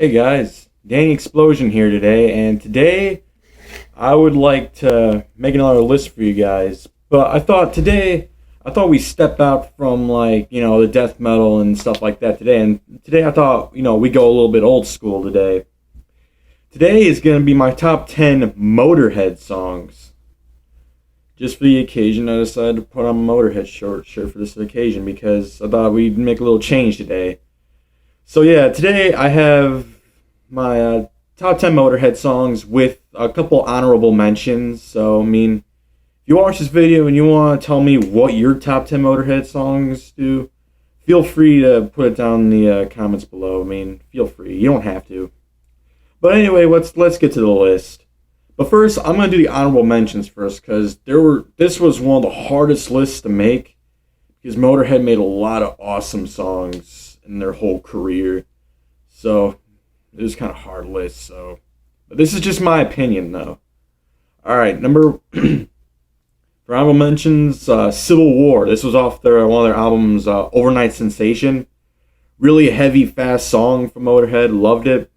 Hey guys, Danny Explosion here today, and today I would like to make another list for you guys. But I thought we step out from the death metal and stuff like that today, and today I thought, we go a little bit old school today. Today is going to be my top 10 Motörhead songs. Just for the occasion, I decided to put on a Motörhead shirt for this occasion because I thought we'd make a little change today. So yeah, today I have my top 10 Motörhead songs with a couple honorable mentions. So, if you watch this video and you want to tell me what your top 10 Motörhead songs do, feel free to put it down in the comments below. Feel free. You don't have to. But anyway, let's get to the list. But first, I'm going to do the honorable mentions first because this was one of the hardest lists to make because Motörhead made a lot of awesome songs in their whole career. So it was kind of hard list. But this is just my opinion, though. All right, for honorable mentions, Civil War. This was off one of their albums, Overnight Sensation. Really heavy, fast song from Motörhead. Loved it.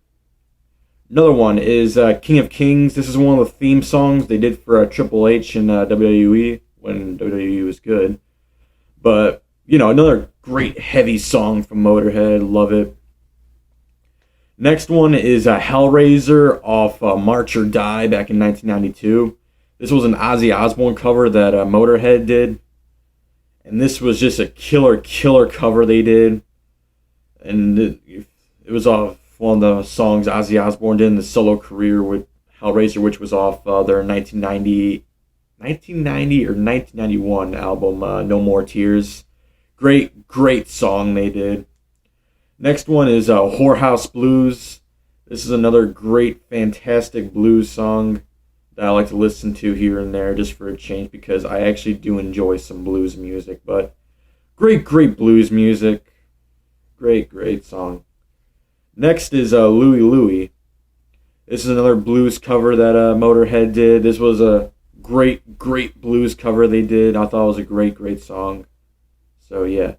Another one is King of Kings. This is one of the theme songs they did for Triple H and WWE when WWE was good. But another great heavy song from Motörhead. Love it. Next one is Hellraiser off March or Die back in 1992. This was an Ozzy Osbourne cover that Motörhead did. And this was just a killer cover they did. And it was off one of the songs Ozzy Osbourne did in the solo career with Hellraiser, which was off their 1990 or 1991 album, No More Tears. Great song they did. Next one is Whorehouse Blues. This is another great, fantastic blues song that I like to listen to here and there just for a change because I actually do enjoy some blues music. But great blues music. Great song. Next is Louie Louie. This is another blues cover that Motörhead did. This was a great blues cover they did. I thought it was a great song. So yeah.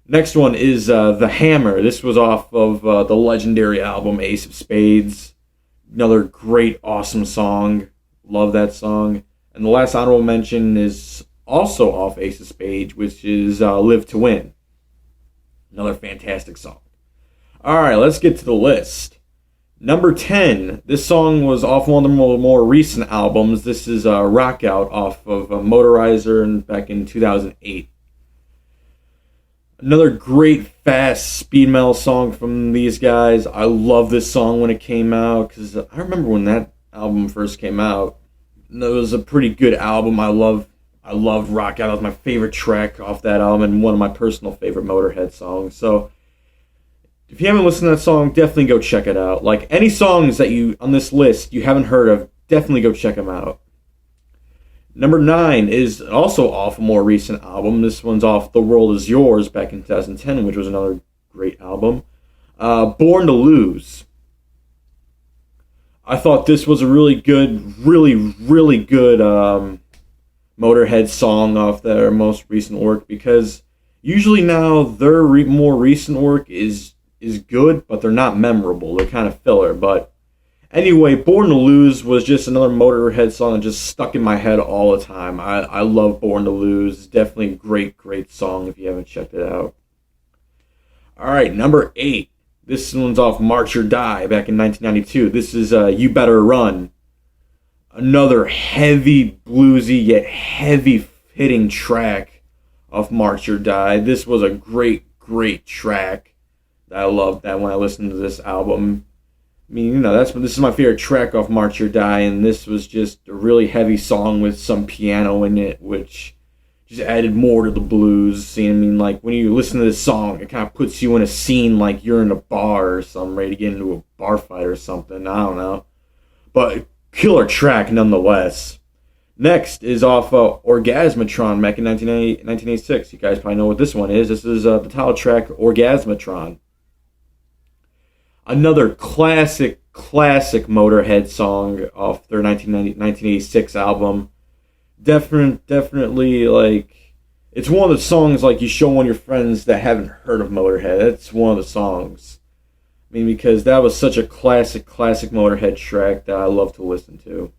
Next one is The Hammer. This was off of the legendary album Ace of Spades. Another great, awesome song. Love that song. And the last honorable mention is also off Ace of Spades, which is Live to Win. Another fantastic song. Alright, let's get to the list. Number 10. This song was off one of the more recent albums. This is Rock Out off of Motorizer and back in 2008. Another great, fast speed metal song from these guys. I love this song when it came out because I remember when that album first came out. It was a pretty good album. I loved Rock Out. That was my favorite track off that album and one of my personal favorite Motörhead songs. So if you haven't listened to that song, definitely go check it out. Like any songs that you on this list you haven't heard of, definitely go check them out. Number 9 is also off a more recent album. This one's off The World Is Yours back in 2010, which was another great album. Born to Lose. I thought this was a really good Motörhead song off their most recent work because usually now their more recent work is good, but they're not memorable. They're kind of filler, but anyway, Born to Lose was just another Motörhead song that just stuck in my head all the time. I love Born to Lose. It's definitely a great song if you haven't checked it out. Alright, number 8. This one's off March or Die back in 1992. This is You Better Run. Another heavy, bluesy, yet heavy hitting track off March or Die. This was a great track. I loved that when I listened to this album. This is my favorite track off March or Die, and this was just a really heavy song with some piano in it, which just added more to the blues. Like when you listen to this song, it kind of puts you in a scene like you're in a bar or something, ready to get into a bar fight or something. I don't know, but killer track nonetheless. Next is off Orgasmatron back in 1986. You guys probably know what this one is. This is the title track Orgasmatron. Another classic Motörhead song off their 1986 album. Definitely, it's one of the songs, you show one of your friends that haven't heard of Motörhead. It's one of the songs. I mean, because that was such a classic Motorhead track that I love to listen to.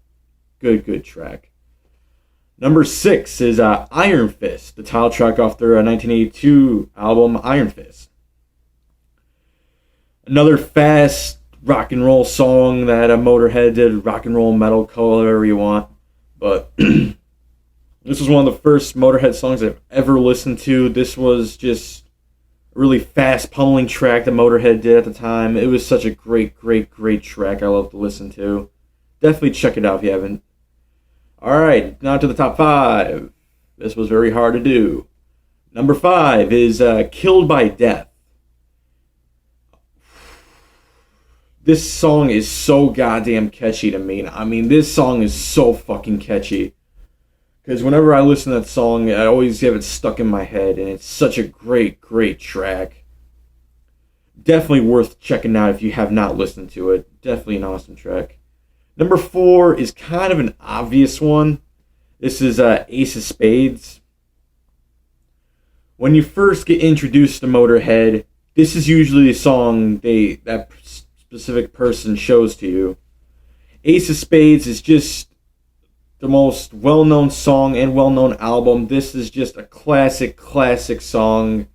Good track. Number 6 is Iron Fist, the title track off their 1982 album Iron Fist. Another fast rock and roll song that Motorhead did, rock and roll, metal, call it whatever you want. But this was one of the first Motorhead songs I've ever listened to. This was just a really fast pummeling track that Motorhead did at the time. It was such a great track I love to listen to. Definitely check it out if you haven't. Alright, now to the top 5. This was very hard to do. Number 5 is Killed by Death. This song is so goddamn catchy to me. I mean, this song is so fucking catchy. Because whenever I listen to that song, I always have it stuck in my head. And it's such a great track. Definitely worth checking out if you have not listened to it. Definitely an awesome track. Number 4 is kind of an obvious one. This is Ace of Spades. When you first get introduced to Motorhead, this is usually the song that specific person shows to you. Ace of Spades is just the most well-known song and well-known album. This is just a classic song.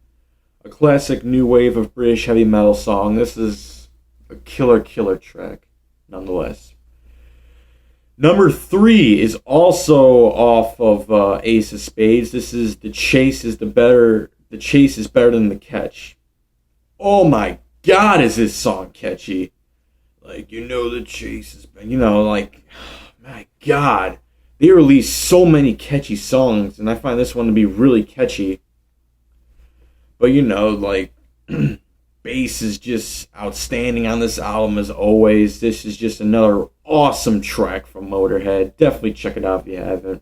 A classic new wave of British heavy metal song. This is a killer track, nonetheless. Number 3 is also off of Ace of Spades. This is The Chase is better than the Catch. Oh my God, is this song catchy? Like, the chase is, like, my God. They release so many catchy songs, and I find this one to be really catchy. But, like, bass is just outstanding on this album as always. This is just another awesome track from Motorhead. Definitely check it out if you haven't.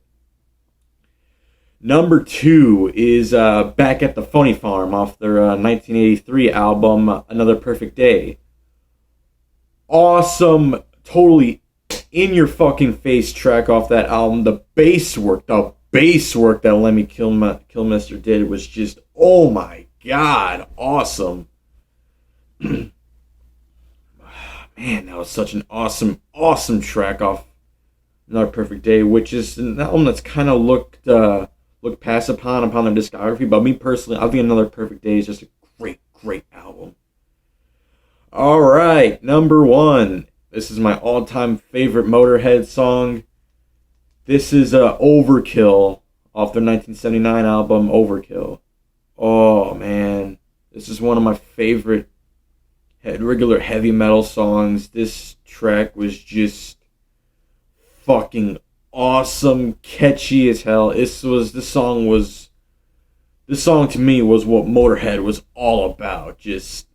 Number 2 is Back at the Funny Farm off their 1983 album Another Perfect Day. Awesome, totally in your fucking face track off that album. The bass work that Lemmy Kilmister did was just, oh my God, awesome. Man, that was such an awesome track off Another Perfect Day, which is an album that's kind of looked past upon their discography. But me personally, I think Another Perfect Day is just a great album. Alright, number 1. This is my all-time favorite Motorhead song. This is Overkill off their 1979 album Overkill. Oh man, this is one of my favorite regular heavy metal songs. This track was just fucking awesome, catchy as hell. This song to me was what Motorhead was all about. Just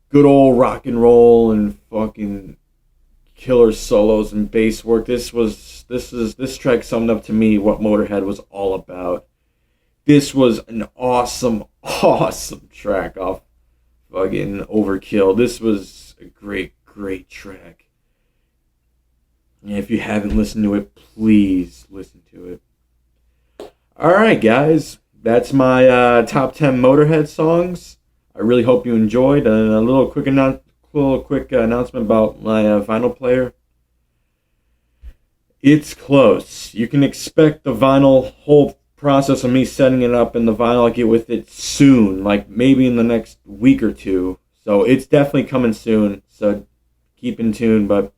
good old rock and roll and fucking killer solos and bass work. This track summed up to me what Motorhead was all about. This was an awesome track off fucking Overkill. This was a great track. And if you haven't listened to it, please listen to it. Alright guys, that's my top 10 Motorhead songs. I really hope you enjoyed. And a little quick announcement about my vinyl player. It's close. You can expect the vinyl whole process of me setting it up and the vinyl I get with it soon, like maybe in the next week or two. So it's definitely coming soon. So keep in tune. But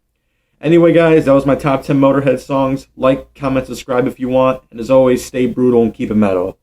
anyway, guys, that was my top 10 Motorhead songs. Like, comment, subscribe if you want. And as always, stay brutal and keep it metal.